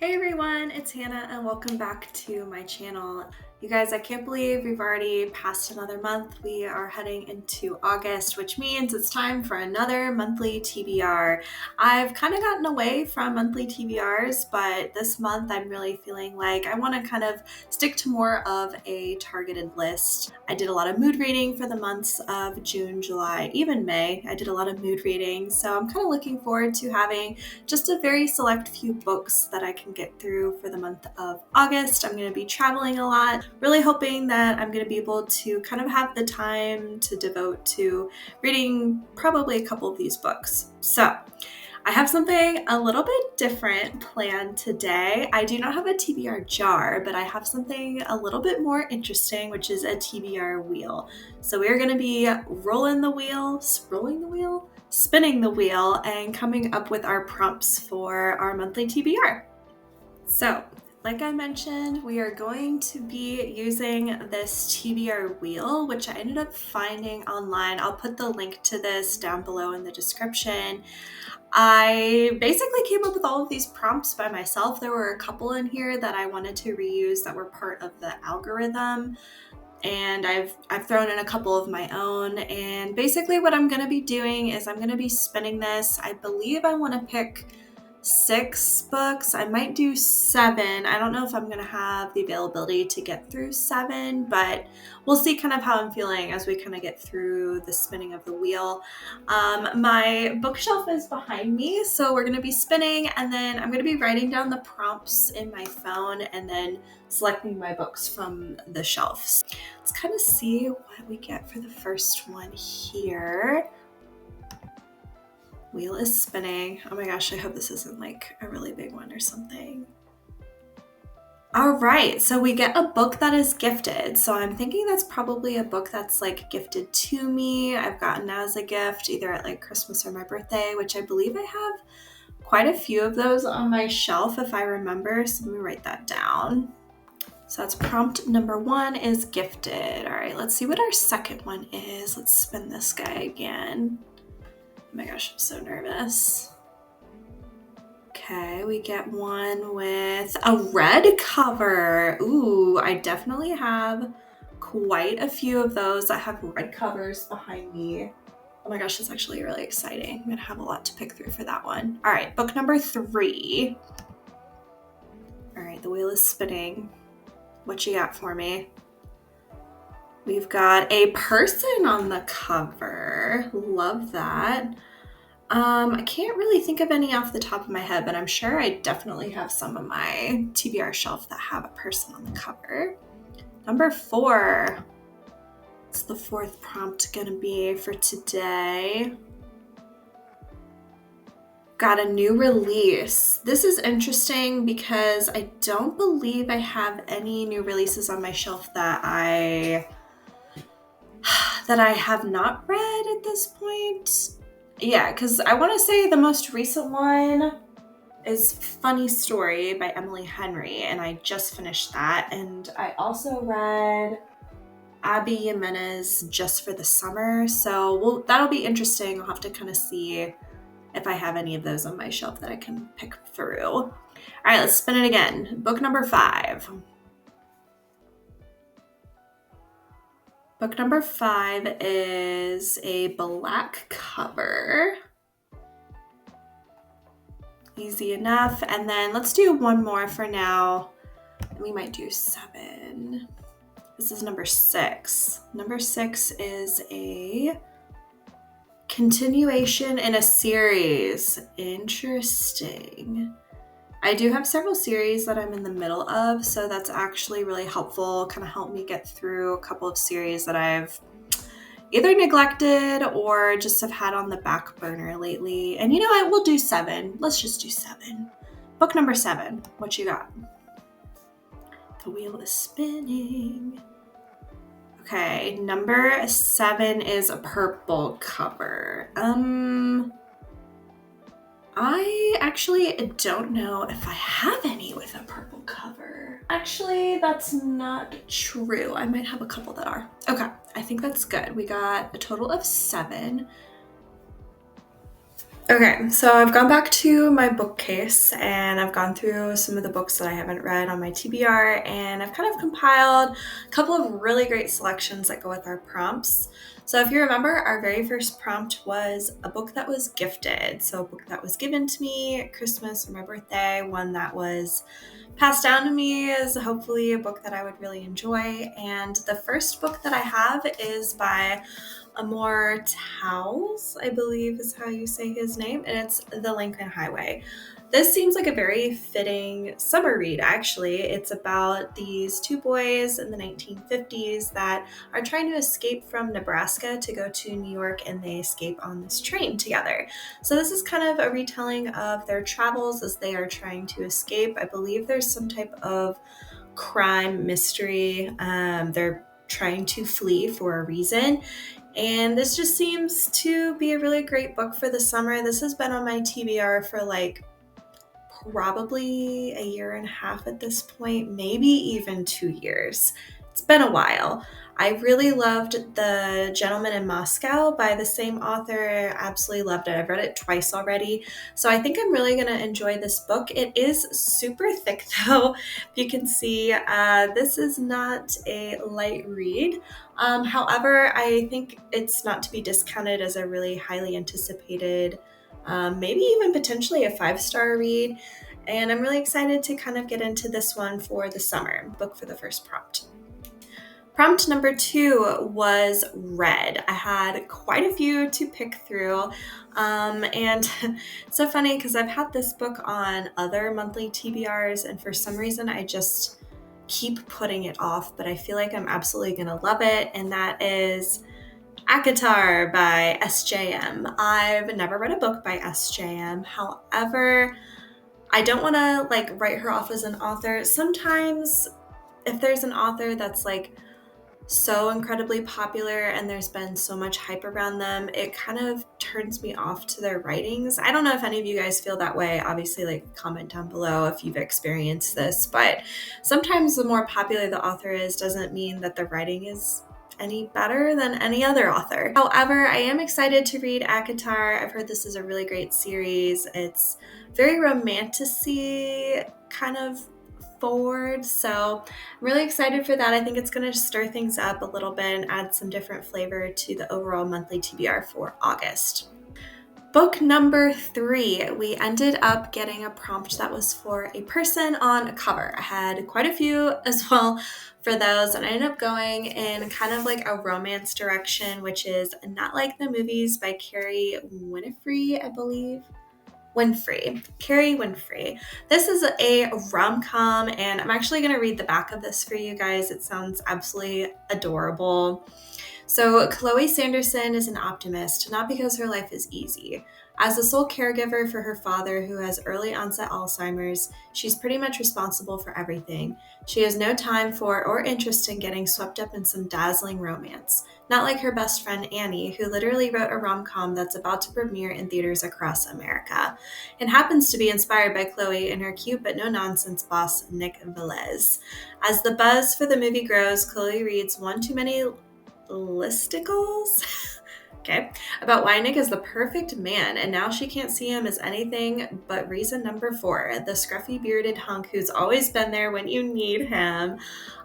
Hey everyone, it's Hannah and welcome back to my channel. You guys, I can't believe we've already passed another month. We are heading into August, which means it's time for another monthly TBR. I've kind of gotten away from monthly TBRs, but this month I'm really feeling like I want to kind of stick to more of a targeted list. I did a lot of mood reading for the months of June, July, even May. I did a lot of mood reading, so I'm kind of looking forward to having just a very select few books that I can get through for the month of August. I'm going to be traveling a lot, really hoping that I'm going to be able to kind of have the time to devote to reading probably a couple of these books. So I have something a little bit different planned today. I do not have a TBR jar, but I have something a little bit more interesting, which is a TBR wheel. So we're going to be spinning the wheel, and coming up with our prompts for our monthly TBR. So, like I mentioned, we are going to be using this TBR wheel, which I ended up finding online. I'll put the link to this down below in the description. I basically came up with all of these prompts by myself. There were a couple in here that I wanted to reuse that were part of the algorithm, and I've thrown in a couple of my own. And basically what I'm going to be doing is I'm going to be spinning this. I believe I want to pick 6 books. I might do 7. I don't know if I'm going to have the availability to get through 7, but we'll see kind of how I'm feeling as we kind of get through the spinning of the wheel. My bookshelf is behind me, so we're going to be spinning, and then I'm going to be writing down the prompts in my phone and then selecting my books from the shelves. Let's kind of see what we get for the first one here. Wheel is spinning. Oh my gosh, I hope this isn't like a really big one or something. All right, so we get a book that is gifted. So I'm thinking that's probably a book that's like gifted to me. I've gotten as a gift either at like Christmas or my birthday, which I believe I have quite a few of those on my shelf if I remember. So let me write that down. So that's prompt number 1 is gifted. All right, let's see what our second one is. Let's spin this guy again. Oh my gosh, I'm so nervous. Okay, we get one with a red cover. Ooh, I definitely have quite a few of those that have red covers behind me. Oh my gosh, that's actually really exciting. I'm gonna have a lot to pick through for that one. All right, book number 3. All right, the wheel is spinning. What you got for me? We've got a person on the cover. Love that. I can't really think of any off the top of my head, but I'm sure I definitely have some on my TBR shelf that have a person on the cover. Number 4. What's the 4th prompt gonna be for today? Got a new release. This is interesting because I don't believe I have any new releases on my shelf that I have not read at this point. Yeah, because I want to say the most recent one is Funny Story by Emily Henry, and I just finished that. And I also read Abby Jimenez Just for the Summer, so that'll be interesting. I'll have to kind of see if I have any of those on my shelf that I can pick through. All right, let's spin it again. Book number 5. Book number 5 is a black cover. Easy enough. And then let's do one more for now. We might do 7. This is number 6. Number 6 is a continuation in a series. Interesting. I do have several series that I'm in the middle of, so that's actually really helpful. Kind of helped me get through a couple of series that I've either neglected or just have had on the back burner lately. And you know what? We'll do 7. Let's just do 7. Book number 7. What you got? The wheel is spinning. Okay, number 7 is a purple cover. I actually don't know if I have any with a purple cover. Actually, that's not true. I might have a couple that are. Okay, I think that's good. We got a total of 7. Okay, so I've gone back to my bookcase and I've gone through some of the books that I haven't read on my TBR, and I've kind of compiled a couple of really great selections that go with our prompts. So if you remember, our very first prompt was a book that was gifted. So a book that was given to me at Christmas or my birthday, one that was passed down to me is hopefully a book that I would really enjoy. And the first book that I have is by Amor Towles, I believe is how you say his name, and it's The Lincoln Highway. This seems like a very fitting summer read, actually. It's about these two boys in the 1950s that are trying to escape from Nebraska to go to New York, and they escape on this train together. So, this is kind of a retelling of their travels as they are trying to escape. I believe there's some type of crime mystery. They're trying to flee for a reason. And this just seems to be a really great book for the summer. This has been on my TBR for like probably a year and a half at this point, maybe even 2 years. It's been a while. I really loved The Gentleman in Moscow by the same author. I absolutely loved it. I've read it twice already. So I think I'm really going to enjoy this book. It is super thick though. You can see this is not a light read. However, I think it's not to be discounted as a really highly anticipated, maybe even potentially a 5-star read. And I'm really excited to kind of get into this one for the summer, book for the first prompt. Prompt number 2 was red. I had quite a few to pick through. And it's so funny because I've had this book on other monthly TBRs, and for some reason I just keep putting it off, but I feel like I'm absolutely going to love it. And that is Akatar by SJM. I've never read a book by SJM. However, I don't want to like write her off as an author. Sometimes if there's an author that's like so incredibly popular and there's been so much hype around them, it kind of turns me off to their writings. I don't know if any of you guys feel that way. Obviously, like comment down below if you've experienced this, but sometimes the more popular the author is doesn't mean that the writing is any better than any other author. However, I am excited to read Akatar. I've heard this is a really great series. It's very romantic-y kind of forward, so I'm really excited for that. I think it's going to stir things up a little bit and add some different flavor to the overall monthly TBR for August. Book number 3, we ended up getting a prompt that was for a person on a cover. I had quite a few as well for those, and I ended up going in kind of like a romance direction, which is Not Like the Movies by Carrie Winfrey, I believe. Carrie Winfrey. This is a rom-com, and I'm actually going to read the back of this for you guys. It sounds absolutely adorable. So, Chloe Sanderson is an optimist, not because her life is easy. As the sole caregiver for her father, who has early onset Alzheimer's, she's pretty much responsible for everything. She has no time for or interest in getting swept up in some dazzling romance. Not like her best friend Annie, who literally wrote a rom-com that's about to premiere in theaters across America, and happens to be inspired by Chloe and her cute but no-nonsense boss, Nick Velez. As the buzz for the movie grows, Chloe reads one too many listicles okay, about why Nick is the perfect man, and now she can't see him as anything but reason number 4, the scruffy bearded hunk who's always been there when you need him.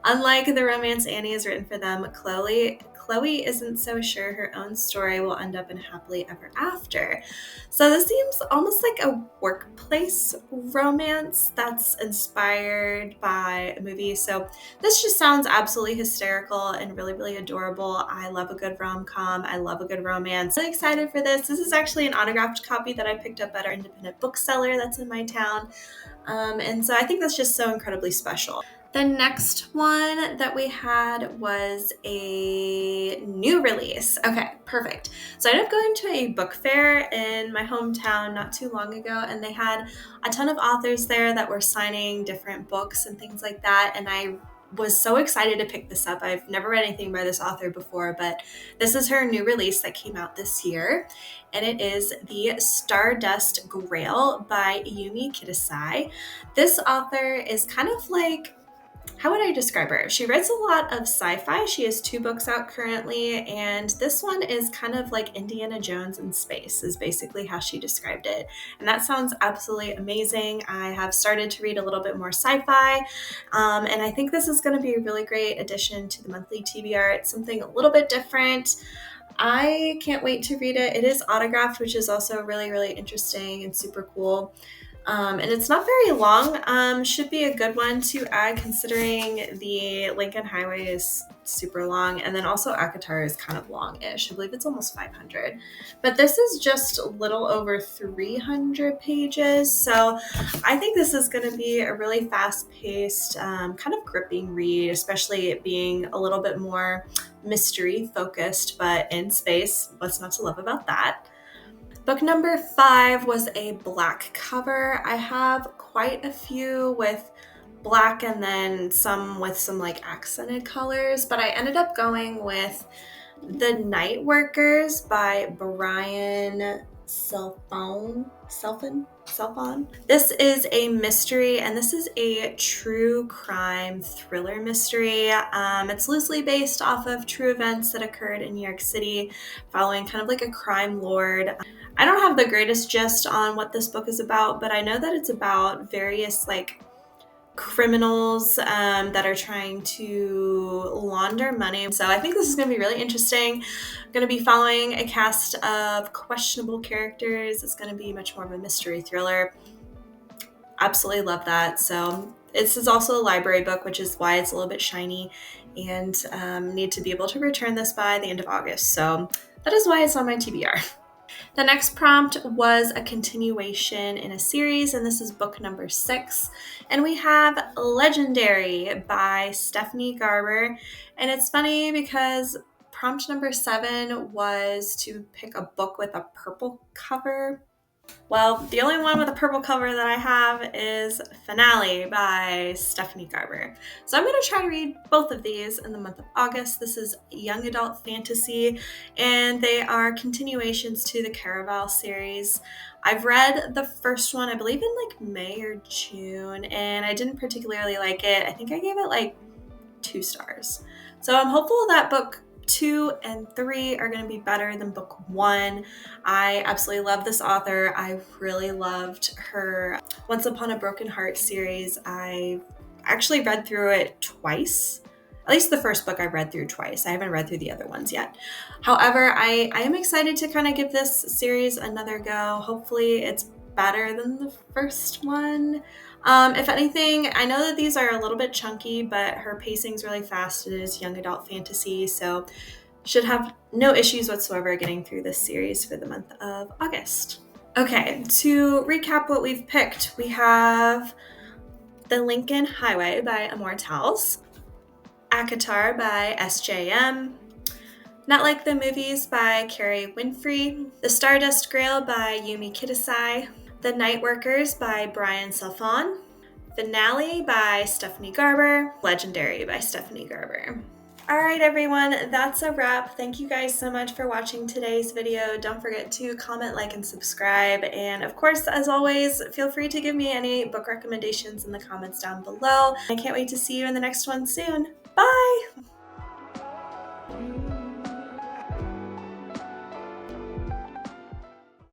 Unlike the romance Annie has written for them, Chloe isn't so sure her own story will end up in happily ever after. So this seems almost like a workplace romance that's inspired by a movie. So this just sounds absolutely hysterical and really, really adorable. I love a good rom-com. I love a good romance. I'm really excited for this. This is actually an autographed copy that I picked up at our independent bookseller that's in my town. And so I think that's just so incredibly special. The next one that we had was a new release. Okay, perfect. So I ended up going to a book fair in my hometown not too long ago, and they had a ton of authors there that were signing different books and things like that. And I was so excited to pick this up. I've never read anything by this author before, but this is her new release that came out this year, and it is The Stardust Grail by Yumi Kitasai. This author is kind of like how would I describe her? She writes a lot of sci-fi. She has 2 books out currently, and this one is kind of like Indiana Jones in space, is basically how she described it. And that sounds absolutely amazing. I have started to read a little bit more sci-fi, and I think this is going to be a really great addition to the monthly TBR. It's something a little bit different. I can't wait to read it. It is autographed, which is also really, really interesting and super cool. And it's not very long. Should be a good one to add considering the Lincoln Highway is super long, and then also Akatar is kind of long-ish. I believe it's almost 500. But this is just a little over 300 pages, so I think this is going to be a really fast-paced, kind of gripping read, especially it being a little bit more mystery focused, but in space. What's not to love about that? Book number 5 was a black cover. I have quite a few with black and then some with some like accented colors, but I ended up going with The Night Workers by Brian Selfon. This is a mystery, and this is a true crime thriller mystery. It's loosely based off of true events that occurred in New York City, following kind of like a crime lord. I don't have the greatest gist on what this book is about, but I know that it's about various like criminals that are trying to launder money. So I think this is going to be really interesting. I'm going to be following a cast of questionable characters. It's going to be much more of a mystery thriller. Absolutely love that. So this is also a library book, which is why it's a little bit shiny, and need to be able to return this by the end of August. So that is why it's on my TBR. The next prompt was a continuation in a series, and this is book number 6. And we have Legendary by Stephanie Garber. And it's funny because prompt number 7 was to pick a book with a purple cover. Well, the only one with a purple cover that I have is Finale by Stephanie Garber. So I'm going to try to read both of these in the month of August. This is young adult fantasy, and they are continuations to the Caraval series. I've read the first one, I believe in like May or June, and I didn't particularly like it. I think I gave it like 2 stars. So I'm hopeful that book 2 and 3 are going to be better than book 1. I absolutely love this author. I really loved her Once Upon a Broken Heart series. I actually read through it twice. At least the first book I read through twice. I haven't read through the other ones yet. However, I am excited to kind of give this series another go. Hopefully it's better than the first one. If anything, I know that these are a little bit chunky, but her pacing's really fast. It is young adult fantasy, so should have no issues whatsoever getting through this series for the month of August. Okay, to recap what we've picked, we have The Lincoln Highway by Immortals, Akatar by SJM, Not Like the Movies by Carrie Winfrey, The Stardust Grail by Yumi Kitasai, The Night Workers by Brian Selfon, Finale by Stephanie Garber, Legendary by Stephanie Garber. All right, everyone, that's a wrap. Thank you guys so much for watching today's video. Don't forget to comment, like, and subscribe. And of course, as always, feel free to give me any book recommendations in the comments down below. I can't wait to see you in the next one soon. Bye!